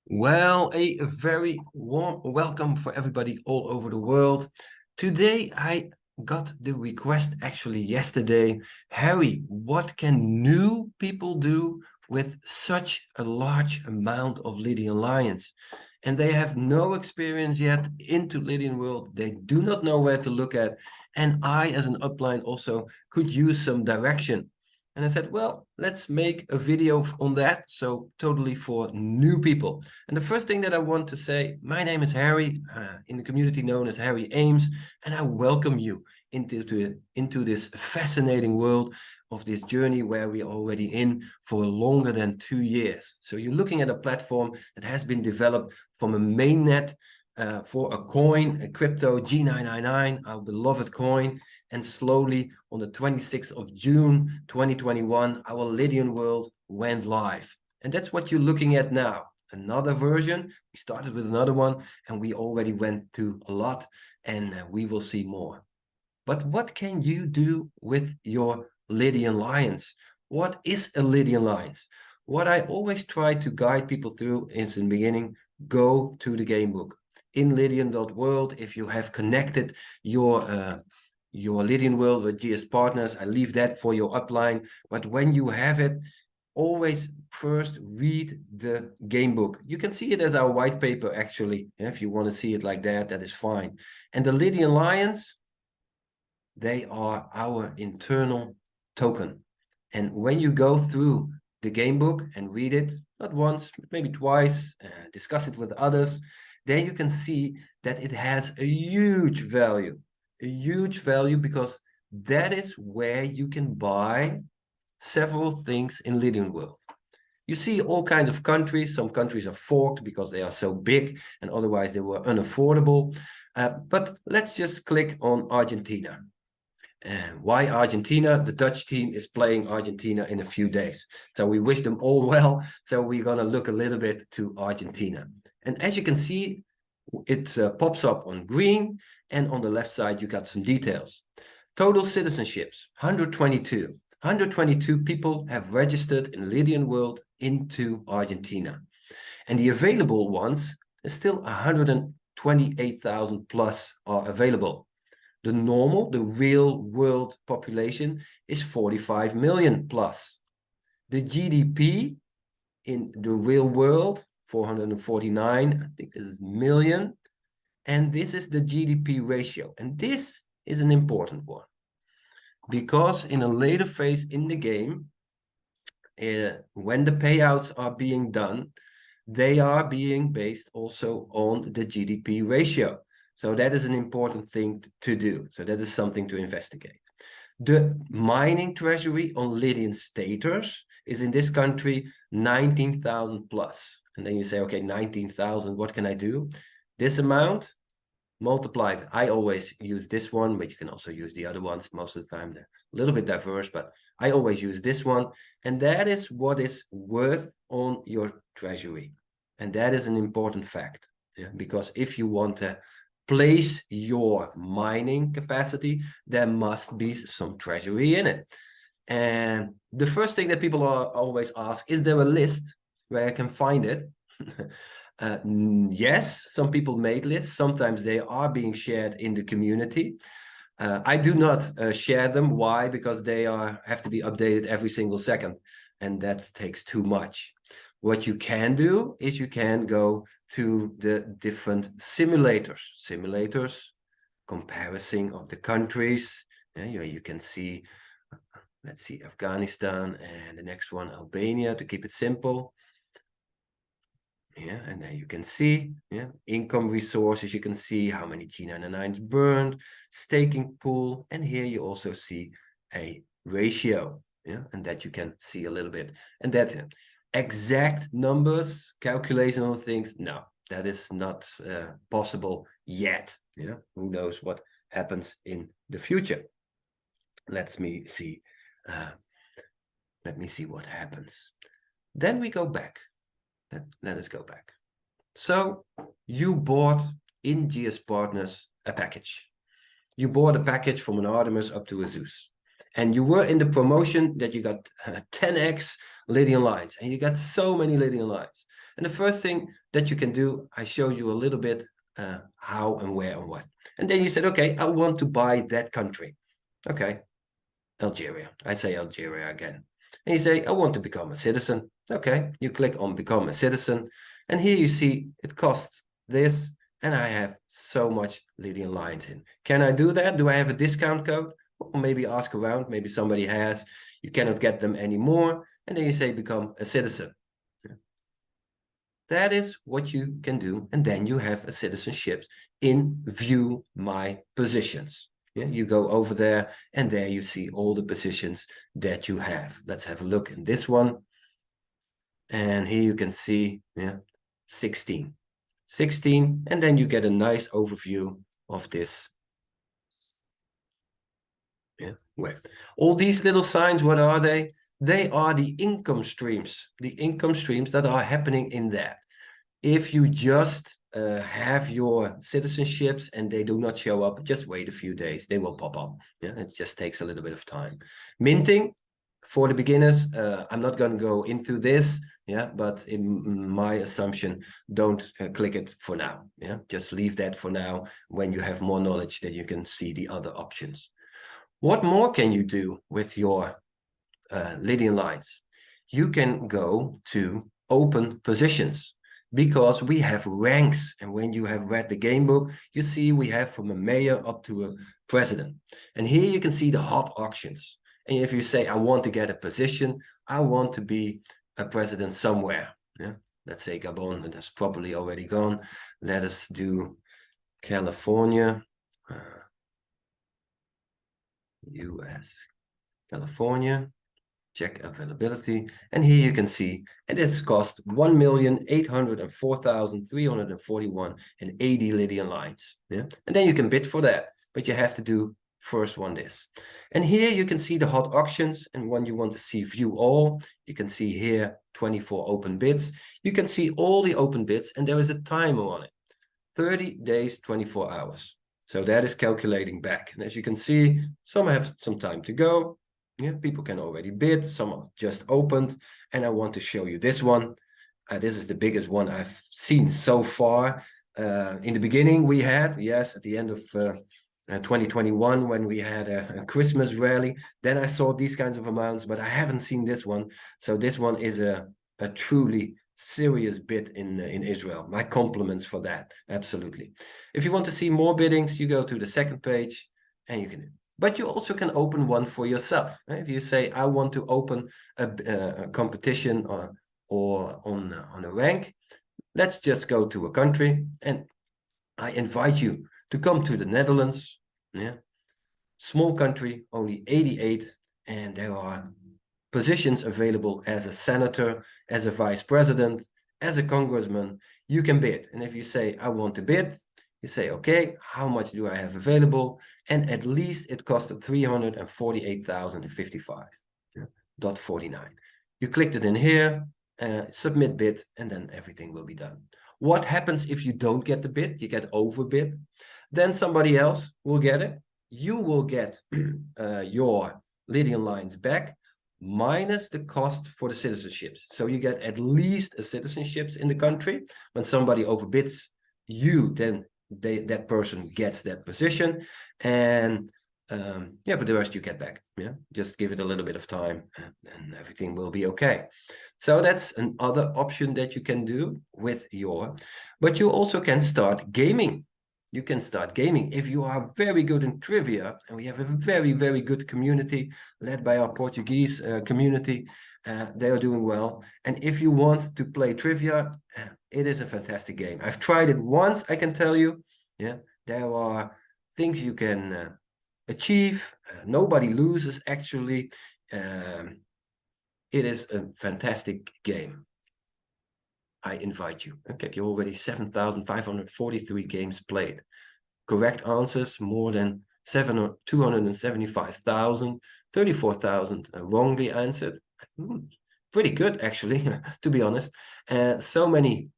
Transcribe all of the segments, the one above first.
Well, a very warm welcome for everybody all over the world. Today, I got the request actually yesterday. Harry, what can new people do with such a large amount of Lydian lions? And they have no experience yet into Lydian world. They do not know where to look at. And I, as an upline, also could use some direction. And I said, well, let's make a video on that. So totally for new people. And the first thing that I want to say, my name is Harry, in the community known as Harry Ames, and I welcome you into this fascinating world of this journey where we are already in for longer than 2 years. So you're looking at a platform that has been developed from a mainnet for a coin, a crypto G999, our beloved coin. And slowly on the 26th of June, 2021, our Lydian world went live. And that's what you're looking at now. Another version. We started with another one and we already went to a lot, and we will see more. But what can you do with your Lydian lions? What is a Lydian lions? What I always try to guide people through is in the beginning, go to the game book. In Lydian.world, if you have connected your Lydian world with GS partners, I leave that for your upline. But when you have it, always first read the game book. You can see it as our white paper, actually. If you want to see it like that, that is fine. And the Lydian lions, they are our internal token. And when you go through the game book and read it, not once, maybe twice, discuss it with others, then you can see that it has a huge value because that is where you can buy several things in Lydian world. You see all kinds of countries. Some countries are forked because they are so big and otherwise they were unaffordable. But let's just click on Argentina. Why Argentina? The Dutch team is playing Argentina in a few days. So we wish them all well. So we're going to look a little bit to Argentina. And as you can see, it pops up on green, and on the left side, you got some details. Total citizenships, 122. 122 people have registered in Lydian world into Argentina. And the available ones is still 128,000 plus are available. The normal, the real world population is 45 million plus. The GDP in the real world, 449, I think this is million. And this is the GDP ratio. And this is an important one, because in a later phase in the game, when the payouts are being done, they are being based also on the GDP ratio. So that is an important thing to do. So that is something to investigate. The mining treasury on Lydian staters is in this country 19,000 plus. And then you say, okay, 19,000, what can I do? This amount multiplied. I always use this one, but you can also use the other ones. Most of the time, they're a little bit diverse, but I always use this one. And that is what is worth on your treasury. And that is an important fact. Yeah? Because if you want to place your mining capacity, there must be some treasury in it. And the first thing that people always ask, is there a list where I can find it? Yes, some people made lists. Sometimes they are being shared in the community. I do not share them. Why? Because they have to be updated every single second, and that takes too much. What you can do is you can go to the different simulators, comparison of the countries. You can see, let's see, Afghanistan, and the next one, Albania, to keep it simple. Yeah, and then you can see, income resources. You can see how many G99s burned, staking pool, and here you also see a ratio. Yeah, and that you can see a little bit. And that exact numbers, calculation of things, no, that is not possible yet. Yeah, who knows what happens in the future? Let me see. Let me see what happens. Then we go back. Let us go back. So you bought in GS Partners a package. You bought a package from an Artemis up to a Zeus. and you were in the promotion that you got 10x Lydian lines, and you got so many Lydian lines. And the first thing that you can do, I showed you a little bit how and where and what. And then you said, okay, I want to buy that country. Okay, Algeria. I say Algeria again. And you say, I want to become a citizen. Okay, you click on become a citizen. And here you see it costs this, and I have so much Lydian lines in. Can I do that? Do I have a discount code? Or maybe ask around, maybe somebody has. You cannot get them anymore. And then you say become a citizen. That is what you can do. And then you have a citizenship in view my positions. Yeah, you go over there and there you see all the positions that you have. Let's have a look in this one. And here you can see 16. 16, and then you get a nice overview of this. Yeah, where all these little signs, what are they? They are the income streams that are happening in there. If you just have your citizenships and they do not show up, just wait a few days, they will pop up. Yeah, it just takes a little bit of time. Minting for the beginners, I'm not going to go into this, but in my assumption, don't click it for now. Just leave that for now. When you have more knowledge, then you can see the other options. What more can you do with your Lydian lines? You can go to open positions, because we have ranks. And when you have read the game book, you see we have from a mayor up to a president. And here you can see the hot auctions. And if you say, I want to get a position, I want to be a president somewhere. Let's say Gabon, and that's probably already gone. Let us do California, US, California. Check availability, and here you can see, and it's cost 1,804,341 and 80 Lydian lines. And then you can bid for that, but you have to do first one this. And here you can see the hot auctions, and when you want to see view all, you can see here 24 open bids. You can see all the open bids, and there is a timer on it, 30 days, 24 hours. So that is calculating back. And as you can see, some have some time to go. People can already bid, some are just opened, and I want to show you this one. This is the biggest one I've seen so far. In the beginning we had, yes, at the end of 2021, when we had a Christmas rally, then I saw these kinds of amounts, but I haven't seen this one. So this one is a truly serious bid in Israel. My compliments for that, absolutely. If you want to see more biddings, you go to the second page, and you can. But you also can open one for yourself. If you say, I want to open a competition or on a rank, let's just go to a country, and I invite you to come to the Netherlands. Small country, only 88, and there are positions available as a senator, as a vice president, as a congressman. You can bid. And if you say, I want to bid, you say, okay, how much do I have available? And at least it costed 348,055.49. You clicked it in here, submit bid, and then everything will be done. What happens if you don't get the bid? You get overbid. Then somebody else will get it. You will get your Lydian lines back, minus the cost for the citizenships. So you get at least a citizenships in the country. When somebody overbids you, then that person gets that position, and for the rest you get back. Just give it a little bit of time, and everything will be okay. So that's another option that you can do with your, but you also can start gaming. You can start gaming if you are very good in trivia, and we have a very, very good community led by our Portuguese community. They are doing well. And if you want to play trivia, it is a fantastic game. I've tried it once, I can tell you. There are things you can achieve. Nobody loses, actually. It is a fantastic game. I invite you. Okay, you already 7,543 games played. Correct answers, more than 275,000, 34,000 wrongly answered. Pretty good, actually, to be honest. So many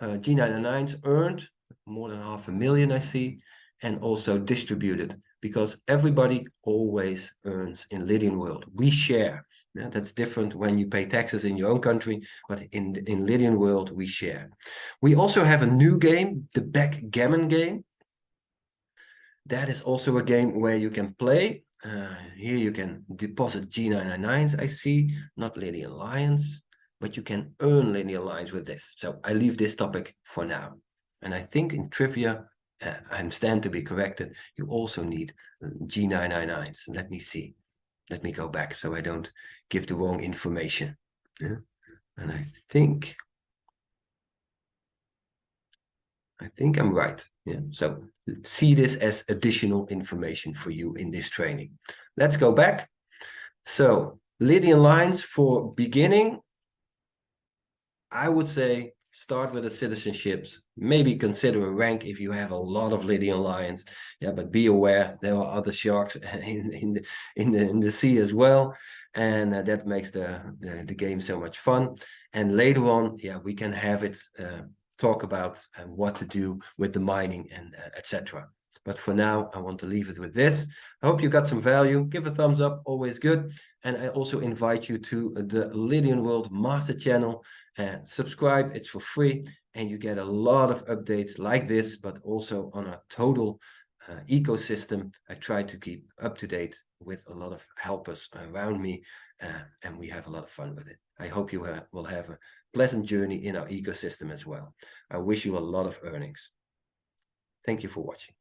G99s earned, more than 500,000, I see. and also distributed, because everybody always earns in Lydian world. We share. Yeah, that's different when you pay taxes in your own country, but in Lydian world, we share. We also have a new game, the backgammon game. That is also a game where you can play. Here you can deposit G999s, I see, not Lydian lions, but you can earn Lydian lions with this. So I leave this topic for now. And I think in trivia, I stand to be corrected, you also need G999s. Let me see. Let me go back so I don't give the wrong information. Yeah? And I think I'm right. Yeah. So see this as additional information for you in this training. Let's go back. So Lydian lines for beginning, I would say start with the citizenships. Maybe consider a rank if you have a lot of Lydian lions. Yeah, but be aware there are other sharks in the sea as well, and that makes the game so much fun. And later on, yeah, we can have it talk about what to do with the mining and etc. But for now, I want to leave it with this. I hope you got some value. Give a thumbs up, always good. And I also invite you to the Lydian World Master channel. Subscribe, it's for free. And you get a lot of updates like this, but also on a total ecosystem. I try to keep up to date with a lot of helpers around me. And we have a lot of fun with it. I hope you will have a pleasant journey in our ecosystem as well. I wish you a lot of earnings. Thank you for watching.